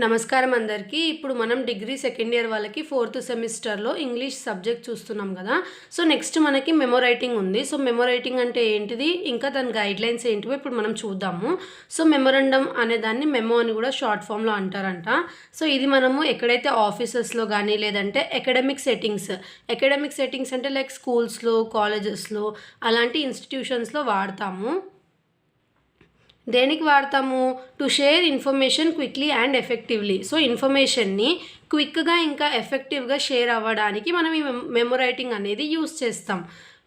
నమస్కారం అందరికీ. ఇప్పుడు మనం డిగ్రీ సెకండ్ ఇయర్ వాళ్ళకి 4th సెమిస్టర్‌లో ఇంగ్లీష్ సబ్జెక్ట్ చూస్తున్నాం కదా! సో, నెక్స్ట్ మనకి మెమో రైటింగ్ ఉంది. సో, మెమో రైటింగ్ అంటే ఏంటిది? ఇంకా దాని గైడ్‌లైన్స్ ఏంటివో ఇప్పుడు మనం చూద్దాము. సో, మెమోరాండం అనే దాన్ని మెమో అని కూడా షార్ట్ ఫామ్‌లో అంటారంట. సో, ఇది మనము ఎక్కడైతే ఆఫీసెస్‌లో గానీ లేదంటే అకాడమిక్ సెట్టింగ్స్ అంటే లైక్ స్కూల్స్‌లో, కాలేజెస్‌లో అలాంటి ఇన్‌స్టిట్యూషన్స్‌లో వాడతాము. దేనికి వాడతాము? To share information quickly and effectively. So, ఇన్ఫర్మేషన్ని క్విక్‌గా ఇంకా ఎఫెక్టివ్‌గా షేర్ అవ్వడానికి మనం ఈ మెమో రైటింగ్ అనేది యూస్ చేస్తాం.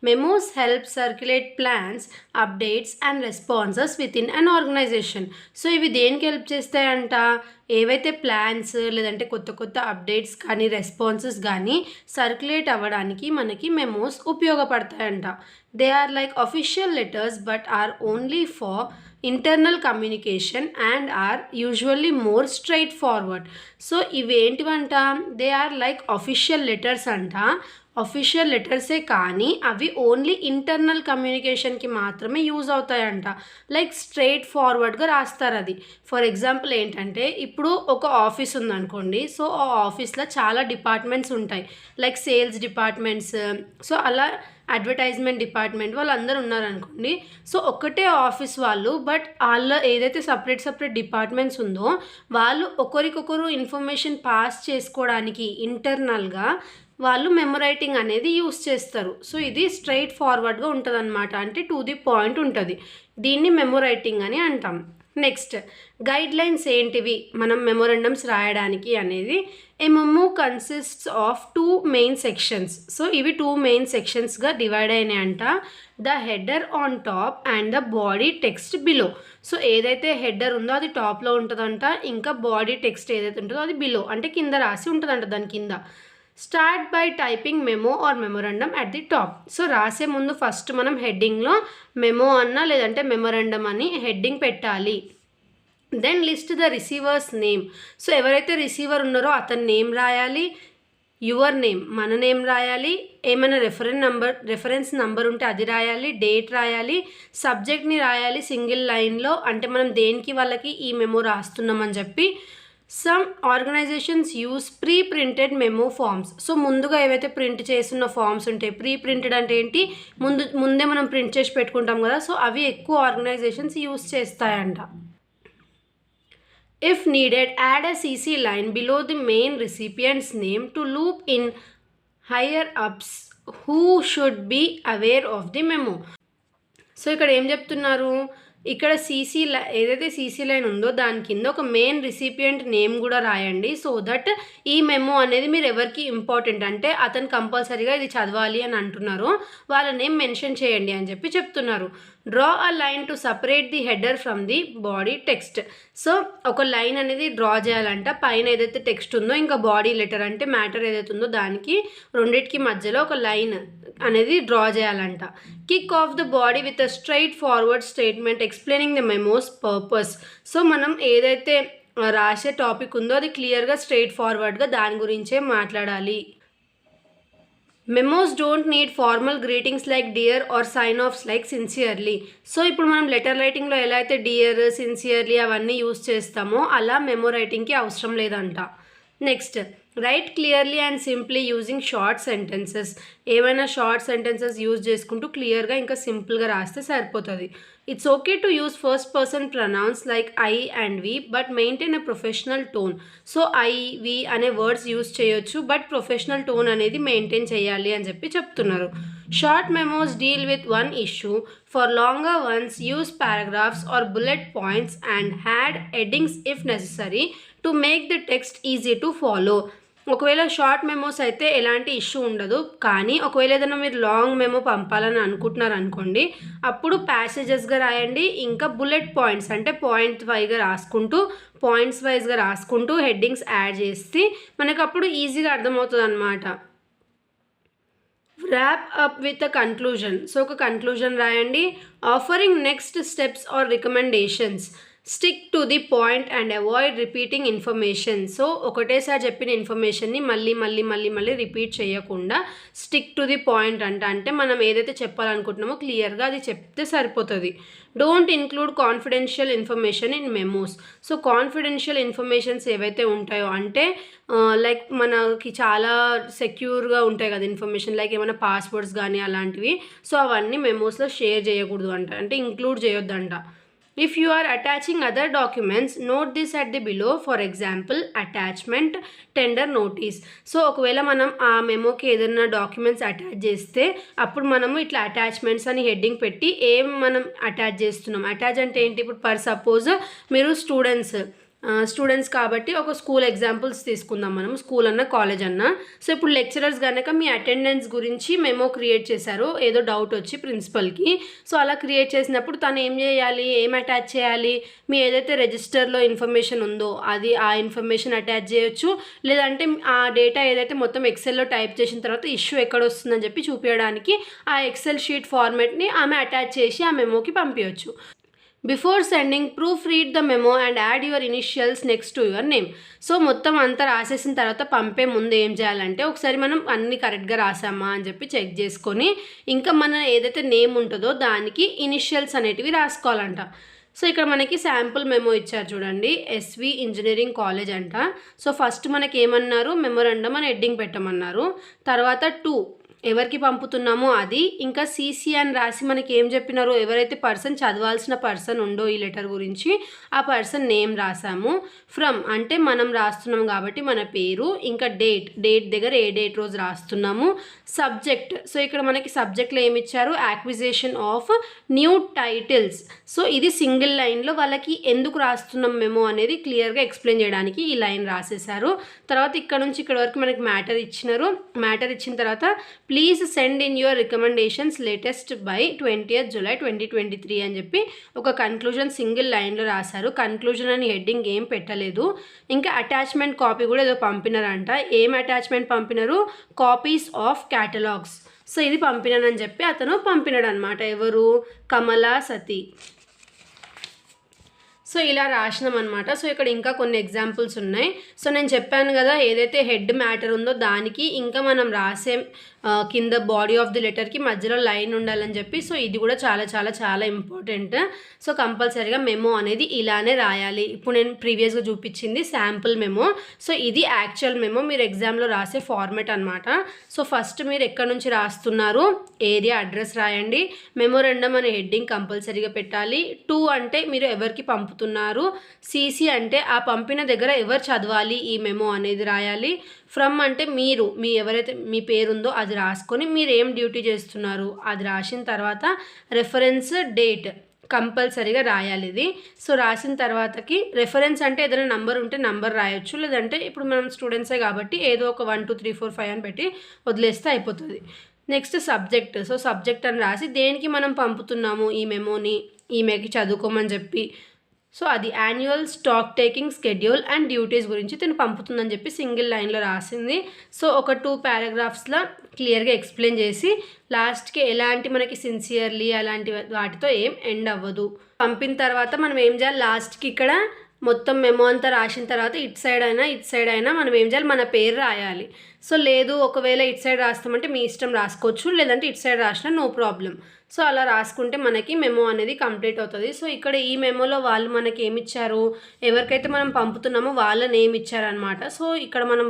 Memos help circulate plans, updates and responses within an organization. So, ఇవి దేనికి హెల్ప్ చేస్తాయంట? ఏవైతే ప్లాన్స్ లేదంటే కొత్త అప్డేట్స్ కానీ రెస్పాన్సెస్ కానీ సర్క్యులేట్ అవ్వడానికి మనకి మెమోస్ ఉపయోగపడతాయంట. They are like official letters but are only for internal communication and are usually more straightforward. So, ఇవేంటివంట? They are like official letters అంట. అఫీషియల్ లెటర్సే కానీ అవి ఓన్లీ ఇంటర్నల్ కమ్యూనికేషన్కి మాత్రమే యూజ్ అవుతాయంట. లైక్ స్ట్రైట్ ఫార్వర్డ్గా రాస్తారు అది. ఫర్ ఎగ్జాంపుల్ ఏంటంటే, ఇప్పుడు ఒక ఆఫీస్ ఉందనుకోండి. సో, ఆ ఆఫీస్లో చాలా డిపార్ట్మెంట్స్ ఉంటాయి. లైక్ సేల్స్ డిపార్ట్మెంట్స్, సో అలా అడ్వర్టైజ్మెంట్ డిపార్ట్మెంట్ వాళ్ళందరూ ఉన్నారనుకోండి. సో, ఒక్కటే ఆఫీస్ వాళ్ళు, బట్ వాళ్ళ ఏదైతే సపరేట్ డిపార్ట్మెంట్స్ ఉందో వాళ్ళు ఒకరికొకరు ఇన్ఫర్మేషన్ పాస్ చేసుకోవడానికి ఇంటర్నల్గా వాళ్ళు మెమో రైటింగ్ అనేది యూస్ చేస్తారు. సో, ఇది స్ట్రైట్ ఫార్వర్డ్గా ఉంటుందన్నమాట. అంటే టు ది పాయింట్ ఉంటుంది. దీన్ని మెమో రైటింగ్ అని అంటాం. నెక్స్ట్ గైడ్లైన్స్ ఏంటివి మనం మెమోరాండమ్స్ రాయడానికి అనేది? A memo consists of 2 main sections. So, ఇవి 2 మెయిన్ సెక్షన్స్గా డివైడ్ అయినాయంట. The header on top and the body text below. So, ఏదైతే హెడర్ ఉందో అది టాప్లో ఉంటుందంట. ఇంకా బాడీ టెక్స్ట్ ఏదైతే ఉంటుందో అది బిలో అంటే కింద రాసి ఉంటుందంట. దాని కింద start by typing memo or memorandum at the top. So, రాసే ముందు ఫస్ట్ మనం హెడ్డింగ్లో మెమో అన్నా లేదంటే మెమోరాండమ్ అని హెడ్డింగ్ పెట్టాలి. Then list the receivers name. So, ఎవరైతే రిసీవర్ ఉన్నారో అతని నేమ్ రాయాలి. యువర్ నేమ్ మన నేమ్ రాయాలి. ఏమైనా రెఫరెన్స్ నంబర్ ఉంటే అది రాయాలి. డేట్ రాయాలి. సబ్జెక్ట్ని రాయాలి సింగిల్ లైన్లో. అంటే మనం దేనికి వాళ్ళకి ఈ మెమో రాస్తున్నామని చెప్పి. Some organisations use pre printed memo forms. So, ముందుగా ఏవైతే ప్రింట్ చేస్తున్న ఫామ్స్ ఉంటాయి. ప్రీ ప్రింటెడ్ అంటే ఏంటి? ముందే మనం ప్రింట్ చేసి పెట్టుకుంటాం కదా. సో, అవి ఎక్కువ ఆర్గనైజేషన్స్ యూస్ చేస్తాయంట. If needed add a CC line below the main recipient's name to loop in higher ups who should be aware of the memo. So, ఇక్కడ ఏం చెప్తున్నారు? ఇక్కడ ఏదైతే సీసీ లైన్ ఉందో దాని కింద ఒక మెయిన్ రిసిపియంట్ నేమ్ కూడా రాయండి. సో దట్ ఈ మెమో అనేది మీరు ఎవరికి ఇంపార్టెంట్ అంటే అతను కంపల్సరీగా ఇది చదవాలి అని అంటున్నారు, వాళ్ళ నేమ్ మెన్షన్ చేయండి అని చెప్పి చెప్తున్నారు. Draw a line to separate the header from the body text. So, ఒక లైన్ అనేది డ్రా చేయాలంట. పైన ఏదైతే టెక్స్ట్ ఉందో ఇంకా బాడీ లెటర్ అంటే మ్యాటర్ ఏదైతే ఉందో దానికి రెండింటికి మధ్యలో ఒక లైన్ అనేది డ్రా చేయాలంట. Kick of the body with a straight forward statement explaining the memos purpose. So, మనం ఏదైతే రాసే టాపిక్ ఉందో అది క్లియర్గా స్ట్రైట్ ఫార్వర్డ్గా దాని గురించే మాట్లాడాలి. Memos don't need formal greetings like dear or sign offs like sincerely. So, ఇప్పుడు మనం లెటర్ రైటింగ్లో ఎలా అయితే డియర్, సిన్సియర్లీ అవన్నీ యూస్ చేస్తామో అలా మెమో రైటింగ్కి అవసరం లేదంట. Next write clearly and simply using short sentences. ఏమైనా షార్ట్ సెంటెన్సెస్ యూజ్ చేసుకుంటూ క్లియర్గా ఇంకా సింపుల్గా రాస్తే సరిపోతుంది. It's okay to use first person pronouns like I and we but maintain a professional tone. So, I we అనే వర్డ్స్ యూజ్ చేయొచ్చు but professional tone అనేది మెయింటైన్ చేయాలి అని చెప్పి చెప్తున్నారు. Short memos deal with one issue. For longer ones use paragraphs or bullet points and had headings if necessary to make the text easy to follow. ఒకవేళ short memos అయితే ఎలాంటి issue ఉండదు, కానీ ఒకవేళ ఏదైనా మీరు లాంగ్ మెమో పంపాలని అనుకుంటున్నారు అనుకోండి, అప్పుడు ప్యాసేజెస్గా రాయండి. ఇంకా బుల్లెట్ పాయింట్స్ అంటే పాయింట్స్ వైజ్గా రాసుకుంటూ హెడ్డింగ్స్ యాడ్ చేసి మనకు అప్పుడు ఈజీగా అర్థమవుతుంది అన్నమాట. Wrap up with a conclusion. So, ఒక కన్క్లూజన్ రాయండి. Offering next steps or recommendations. Stick to the point and avoid repeating information. So ఒకటేసారి చెప్పిన ఇన్ఫర్మేషన్ని మళ్ళీ రిపీట్ చేయకుండా స్టిక్ టు ది పాయింట్ అంటే మనం ఏదైతే చెప్పాలనుకుంటున్నామో క్లియర్గా అది చెప్తే సరిపోతుంది. Don't include confidential information in memos. So confidential informations ఏవైతే ఉంటాయో అంటే లైక్ మనకి చాలా సెక్యూర్గా ఉంటాయి కదా ఇన్ఫర్మేషన్, లైక్ ఏమైనా పాస్వర్డ్స్ కానీ అలాంటివి. సో అవన్నీ మెమోస్లో షేర్ చేయకూడదు అంటే include చేయొద్దంట. If you are attaching other documents, note this at the below. For example, attachment, tender notice. So ఒకవేళ మనం ఆ మెమోకి ఏదైనా డాక్యుమెంట్స్ అటాచ్ చేస్తే అప్పుడు మనము ఇట్లా అటాచ్మెంట్స్ అని హెడ్డింగ్ పెట్టి ఏం మనం అటాచ్ చేస్తున్నాం. అటాచ్ అంటే ఏంటి, ఇప్పుడు పర్ సపోజ్ మీరు స్టూడెంట్స్ కాబట్టి ఒక స్కూల్ ఎగ్జాంపుల్స్ తీసుకుందాం మనం, స్కూల్ అన్న కాలేజ్ అన్న. సో ఇప్పుడు లెక్చరర్స్ కనుక మీ అటెండెన్స్ గురించి మెమో క్రియేట్ చేశారు, ఏదో డౌట్ వచ్చి ప్రిన్సిపల్కి. సో అలా క్రియేట్ చేసినప్పుడు తను ఏం చేయాలి, ఏం అటాచ్ చేయాలి, మీ ఏదైతే రిజిస్టర్లో ఇన్ఫర్మేషన్ ఉందో అది ఆ ఇన్ఫర్మేషన్ అటాచ్ చేయొచ్చు. లేదంటే ఆ డేటా ఏదైతే మొత్తం ఎక్సెల్లో టైప్ చేసిన తర్వాత ఇష్యూ ఎక్కడ వస్తుందని చెప్పి చూపించడానికి ఆ ఎక్సెల్ షీట్ ఫార్మాట్ని ఆమె అటాచ్ చేసి ఆ మెమోకి పంపించవచ్చు. Before sending proof read the memo and add your initials next to your name. So మొత్తం అంతా రాసేసిన తర్వాత పంపే ముందు ఏం చేయాలంటే ఒకసారి మనం అన్ని కరెక్ట్గా రాసామా అని చెప్పి చెక్ చేసుకొని ఇంకా మన ఏదైతే నేమ్ ఉంటుందో దానికి ఇనిషియల్స్ అనేటివి రాసుకోవాలంట. సో ఇక్కడ మనకి శాంపుల్ మెమో ఇచ్చారు చూడండి, ఎస్వి ఇంజనీరింగ్ కాలేజ్ అంట. సో ఫస్ట్ మనకి ఏమన్నారు, మెమోరాండం అని హెడ్డింగ్ పెట్టమన్నారు. తర్వాత 2 ఎవరికి పంపుతున్నామో అది, ఇంకా సిసి అని రాసి మనకి ఏం చెప్పినారో ఎవరైతే పర్సన్ చదవాల్సిన పర్సన్ ఉండో ఈ లెటర్ గురించి ఆ పర్సన్ నేమ్ రాసాము. ఫ్రమ్ అంటే మనం రాస్తున్నాం కాబట్టి మన పేరు, ఇంకా డేట్ దగ్గర ఏ డేట్ రోజు రాస్తున్నాము. సబ్జెక్ట్, సో ఇక్కడ మనకి సబ్జెక్ట్లో ఏమి ఇచ్చారు, acquisition of new titles. So ఇది సింగిల్ లైన్లో వాళ్ళకి ఎందుకు రాస్తున్నాం మెమో అనేది క్లియర్గా ఎక్స్ప్లెయిన్ చేయడానికి ఈ లైన్ రాసేసారు. తర్వాత ఇక్కడ నుంచి ఇక్కడ వరకు మనకి మ్యాటర్ ఇచ్చినారు. మ్యాటర్ ఇచ్చిన తర్వాత please send in your recommendations latest by 20th July 2023 అని చెప్పి ఒక కన్క్లూజన్ సింగిల్ లైన్లో రాశారు. కన్క్లూజన్ అని హెడ్డింగ్ ఏం పెట్టలేదు. ఇంకా అటాచ్మెంట్ కాపీ కూడా ఏదో పంపినారంట. ఏం అటాచ్మెంట్ పంపినారు, కాపీస్ ఆఫ్ క్యాటలాగ్స్. సో ఇది పంపినానని చెప్పి అతను పంపినాడు అనమాట. ఎవరు, కమలా సతీ. సో ఇలా రాసినాం అనమాట. సో ఇక్కడ ఇంకా కొన్ని ఎగ్జాంపుల్స్ ఉన్నాయి. సో నేను చెప్పాను కదా ఏదైతే హెడ్ మ్యాటర్ ఉందో దానికి ఇంకా మనం రాసే కింద బాడీ ఆఫ్ ది లెటర్కి మధ్యలో లైన్ ఉండాలని చెప్పి. సో ఇది కూడా చాలా చాలా చాలా ఇంపార్టెంట్. సో కంపల్సరీగా మెమో అనేది ఇలానే రాయాలి. ఇప్పుడు నేను ప్రీవియస్గా చూపించింది శాంపుల్ మెమో. సో ఇది యాక్చువల్ మెమో మీరు ఎగ్జామ్లో రాసే ఫార్మేట్ అనమాట. సో ఫస్ట్ మీరు ఎక్కడి నుంచి రాస్తున్నారు, ఏరియా అడ్రస్ రాయండి. మెమోరాండం అనే హెడ్డింగ్ కంపల్సరీగా పెట్టాలి. 2 అంటే మీరు ఎవరికి పంపుతున్నారు. సిసి అంటే ఆ పంపిన దగ్గర ఎవరు చదవాలి ఈ మెమో అనేది రాయాలి. ఫ్రమ్ అంటే మీరు ఎవరైతే మీ పేరుందో అది రాసుకొని మీరు ఏం డ్యూటీ చేస్తున్నారు అది రాసిన తర్వాత రెఫరెన్స్ డేట్ కంపల్సరీగా రాయాలి ఇది. సో రాసిన తర్వాతకి రెఫరెన్స్ అంటే ఏదైనా నంబర్ ఉంటే నంబర్ రాయొచ్చు, లేదంటే ఇప్పుడు మనం స్టూడెంట్సే కాబట్టి ఏదో ఒక 1 2 3 4 5 అని పెట్టి వదిలేస్తే అయిపోతుంది. Next subject. సో సబ్జెక్ట్ అని రాసి దేనికి మనం పంపుతున్నాము ఈ మెమోని, ఈమెకి చదువుకోమని చెప్పి. సో అది annual stock taking schedule and duties గురించి తను పంపుతుందని చెప్పి సింగిల్ లైన్లో రాసింది. సో ఒక 2 పారాగ్రాఫ్స్లో క్లియర్గా ఎక్స్ప్లెయిన్ చేసి లాస్ట్కి ఎలాంటి మనకి సిన్సియర్లీ అలాంటి వాటితో ఏం ఎండ్ అవ్వదు. పంపిన తర్వాత మనం ఏం చేయాలి, లాస్ట్కి ఇక్కడ మొత్తం మెమో అంతా రాసిన తర్వాత ఇటు సైడ్ అయినా మనం ఏం చేయాలి, మన పేరు రాయాలి. సో లేదు ఒకవేళ ఇటు సైడ్ రాస్తామంటే మీ ఇష్టం రాసుకోవచ్చు, లేదంటే ఇటు సైడ్ రాసినా నో ప్రాబ్లం. సో అలా రాసుకుంటే మనకి మెమో అనేది కంప్లీట్ అవుతుంది. సో ఇక్కడ ఈ మెమోలో వాళ్ళు మనకి ఏమి ఇచ్చారు, ఎవరికైతే మనం పంపుతున్నామో వాళ్ళ నేమ్ ఇచ్చారనమాట. సో ఇక్కడ మనం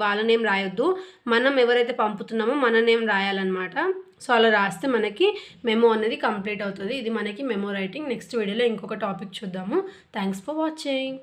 వాళ్ళ నేమ్ రాయొద్దు, మనం ఎవరైతే పంపుతున్నామో మన నేమ్ రాయాలన్నమాట. సో అలా రాస్తే మనకి మెమో అనేది కంప్లీట్ అవుతుంది. ఇది మనకి మెమో రైటింగ్. నెక్స్ట్ వీడియోలో ఇంకొక టాపిక్ చూద్దాము. Thanks for watching.